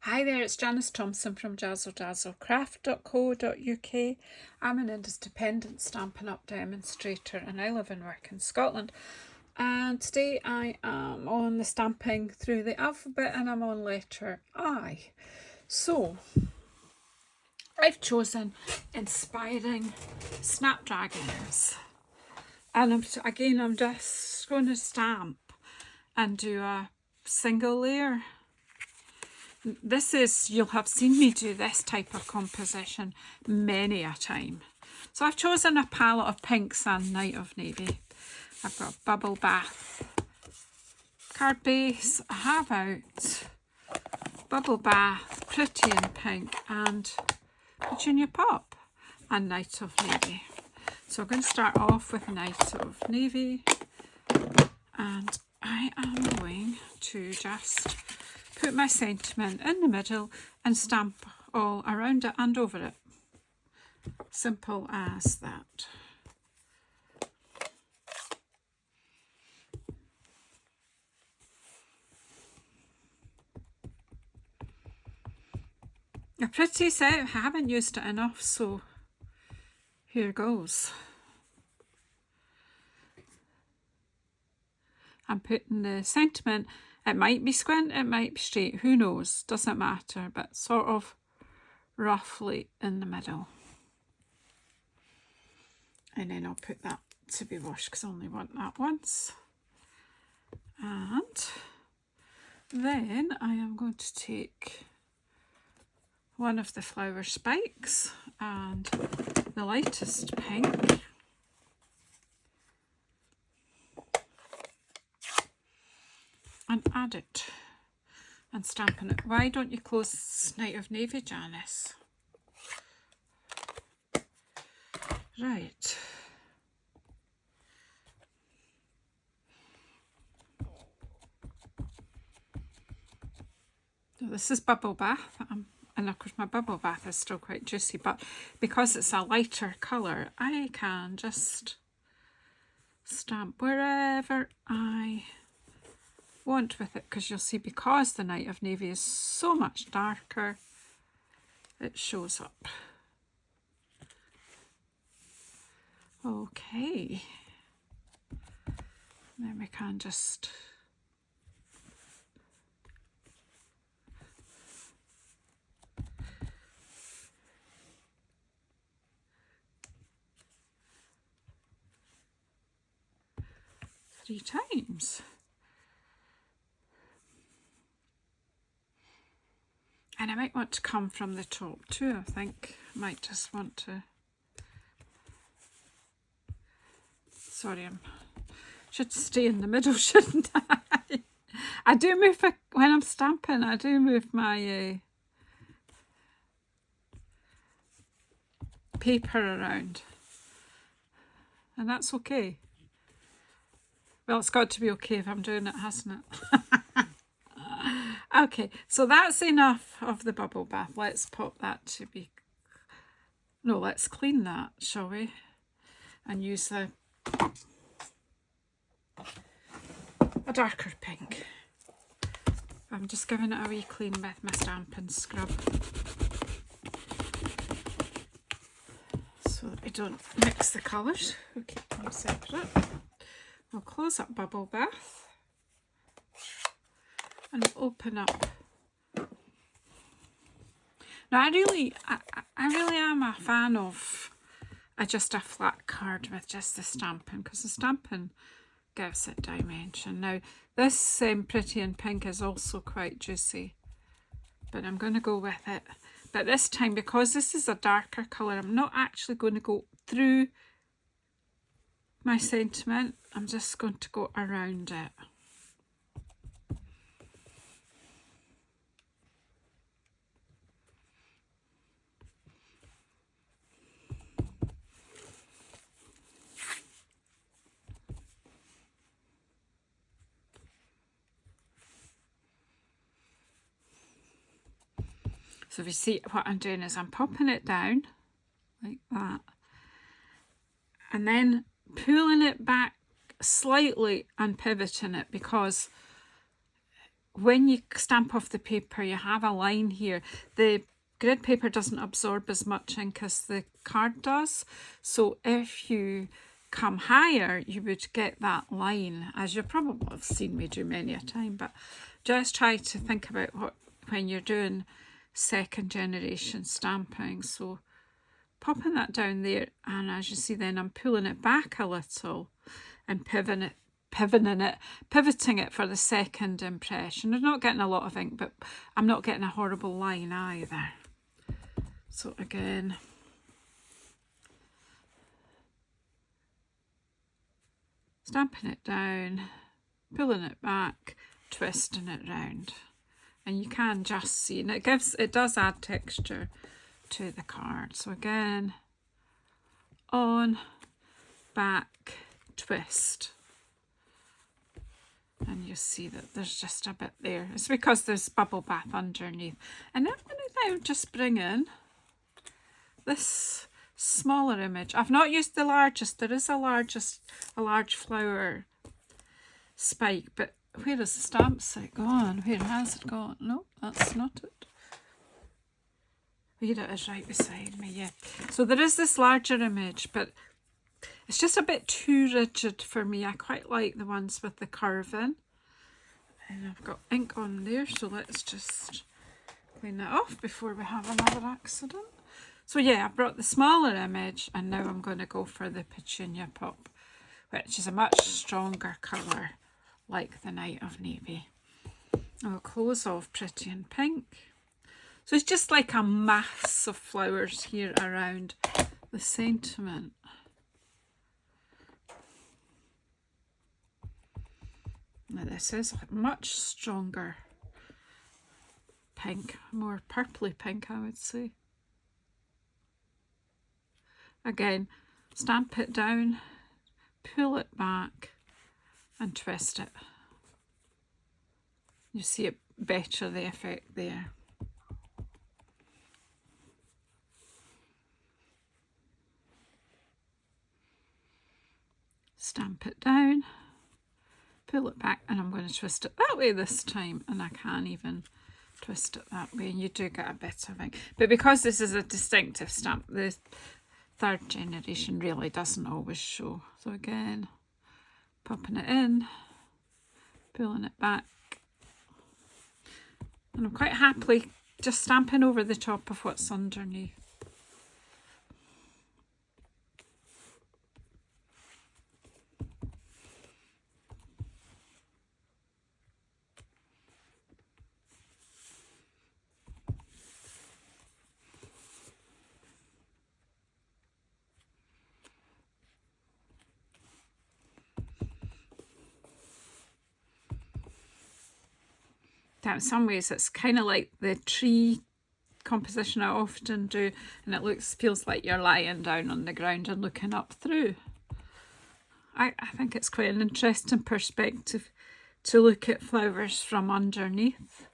Hi there, it's Janice Thomson from JazzleDazzleCraft.co.uk. I'm an independent Stampin' Up demonstrator and I live and work in Scotland. And today I am on the stamping through the alphabet and I'm on letter I. So I've chosen Inspiring Snapdragons. And I'm just going to stamp and do a single layer. This is, you'll have seen me do this type of composition many a time. So I've chosen a palette of pinks and Night of Navy. I've got Bubble Bath card base. I have out Bubble Bath, Pretty in Pink and Junior Pop and Night of Navy. So I'm going to start off with Night of Navy and I am going to just put my sentiment in the middle and stamp all around it and over it. Simple as that. A pretty set, I haven't used it enough, so here goes. I'm putting the sentiment, it might be squint, it might be straight, who knows, doesn't matter, but sort of roughly in the middle. And then I'll put that to be washed because I only want that once. And then I am going to take one of the flower spikes and the lightest pink and add it and stamp on it. Why don't you close Night of Navy, Janice? Right. So this is Bubble Bath. And of course my Bubble Bath is still quite juicy, but because it's a lighter colour, I can just stamp wherever I want with it, because you'll see, because the Night of Navy is so much darker, it shows up. Okay. Then we can just three times. And I might want to come from the top too, I think. I might just want to... Sorry, I should stay in the middle, shouldn't I? I do move, when I'm stamping, I do move my paper around. And that's okay. Well, it's got to be okay if I'm doing it, hasn't it? Okay, so that's enough of the Bubble Bath. Let's pop that to be... No, let's clean that, shall we? And use a darker pink. I'm just giving it a wee clean with my Stampin' Scrub, so that we don't mix the colours. We'll keep them separate. We'll close up Bubble Bath and open up. Now I really am a fan of just a flat card with just the stamping, because the stamping gives it dimension. Now this Pretty in Pink is also quite juicy, but I'm going to go with it. But this time, because this is a darker colour, I'm not actually going to go through my sentiment. I'm just going to go around it. So if you see, what I'm doing is I'm popping it down like that and then pulling it back slightly and pivoting it, because when you stamp off the paper, you have a line here. The grid paper doesn't absorb as much ink as the card does. So if you come higher, you would get that line, as you probably have seen me do many a time. But just try to think about what when you're doing second generation stamping. So popping that down there, and as you see then I'm pulling it back a little and pivoting it for the second impression. I'm not getting a lot of ink, but I'm not getting a horrible line either. So again, stamping it down, pulling it back, twisting it round, and you can just see, and it does add texture to the card. So again, on, back, twist, and you see that there's just a bit there. It's because there's bubble bath underneath. And I'm going to now just bring in this smaller image. I've not used the largest. There is a large flower spike, but where is the stamp set gone? Where has it gone? No, that's not it. Here it is, right beside me, yeah. So there is this larger image, but it's just a bit too rigid for me. I quite like the ones with the curving. And I've got ink on there, so let's just clean that off before we have another accident. So yeah, I brought the smaller image, and now I'm going to go for the Petunia Pop, which is a much stronger colour, like the Night of Navy. I'll close off Pretty in Pink. So it's just like a mass of flowers here around the sentiment. Now this is a much stronger pink, more purpley pink, I would say. Again, stamp it down, pull it back and twist it. You see it better, the effect there. Stamp it down, pull it back, and I'm going to twist it that way this time, and I can even twist it that way, and you do get a bit of ink. But because this is a distinctive stamp, the third generation really doesn't always show. So again, popping it in, pulling it back, and I'm quite happily just stamping over the top of what's underneath. Now, in some ways it's kind of like the tree composition I often do, and it feels like you're lying down on the ground and looking up through. I think it's quite an interesting perspective to look at flowers from underneath.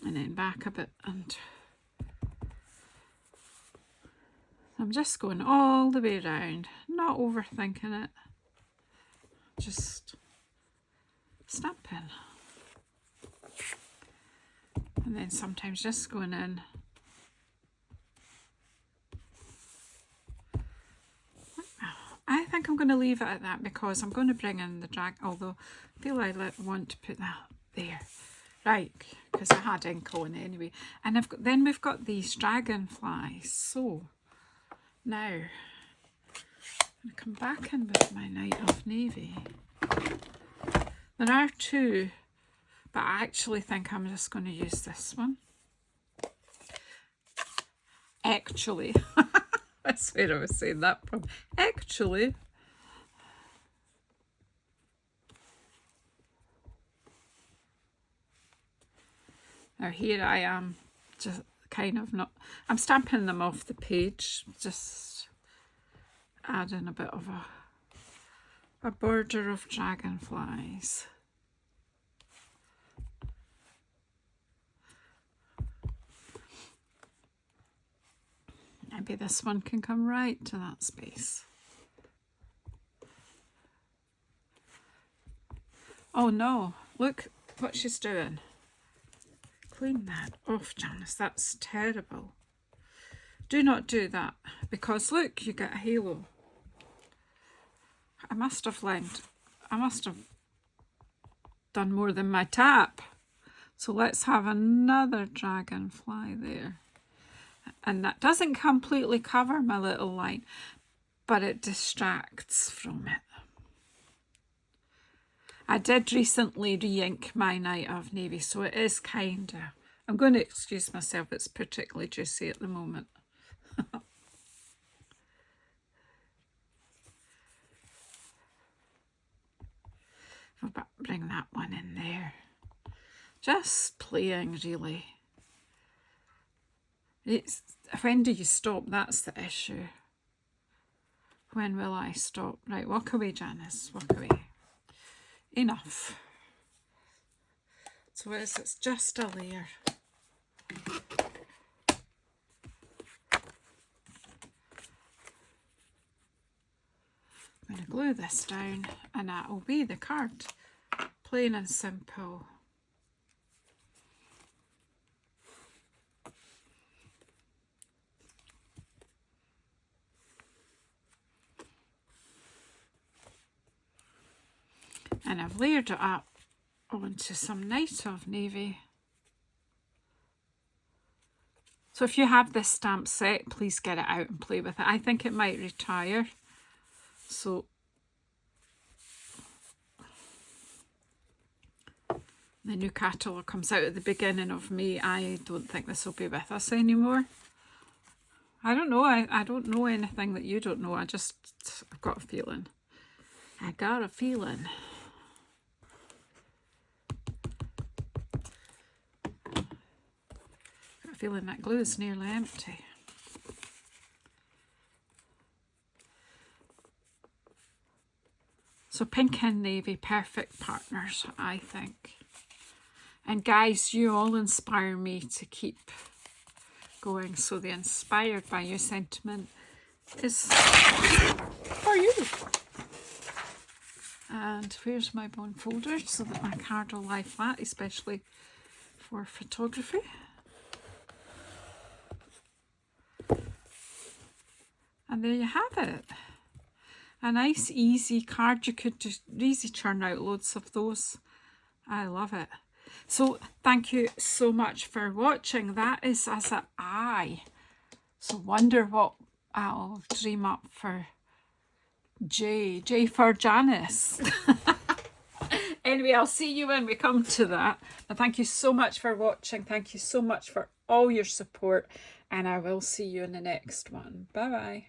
And then back a bit, and I'm just going all the way around, not overthinking it, just stamping. And then sometimes just going in. I think I'm going to leave it at that because I'm going to bring in the drag, although I feel I want to put that there. Right, because I had ink on anyway. And then we've got these dragonflies. So now I'm going to come back in with my Night of Navy. There are two, but I actually think I'm just going to use this one. Actually, that's where I was saying that from. Actually, now here I am, just kind of not, I'm stamping them off the page, just adding a bit of a border of dragonflies. Maybe this one can come right to that space. Oh no, look what she's doing. Clean that off, Janice, that's terrible. Do not do that, because look, you get a halo. I must have done more than my tap. So let's have another dragonfly there. And that doesn't completely cover my little line, but it distracts from it. I did recently re-ink mine out of navy, so it is kinda, I'm going to excuse myself, it's particularly juicy at the moment. I'll bring that one in there. Just playing, really. It's, when do you stop? That's the issue. When will I stop? Right, walk away, Janice, walk away. Enough. So it's just a layer. I'm going to glue this down and that will be the card. Plain and simple. And I've layered it up onto some Night of Navy. So if you have this stamp set, please get it out and play with it. I think it might retire. So the new catalogue comes out at the beginning of May. I don't think this will be with us anymore. I don't know. I don't know anything that you don't know. I've got a feeling. I got a feeling. Feeling that glue is nearly empty. So pink and navy, perfect partners, I think. And guys, you all inspire me to keep going. So the inspired by you sentiment is for you. And where's my bond folder so that my card will lie flat, especially for photography. And there you have it. A nice, easy card. You could just easy churn out loads of those. I love it. So thank you so much for watching. That is as an eye. So wonder what I'll dream up for J for Janice. Anyway, I'll see you when we come to that. But thank you so much for watching. Thank you so much for all your support. And I will see you in the next one. Bye-bye.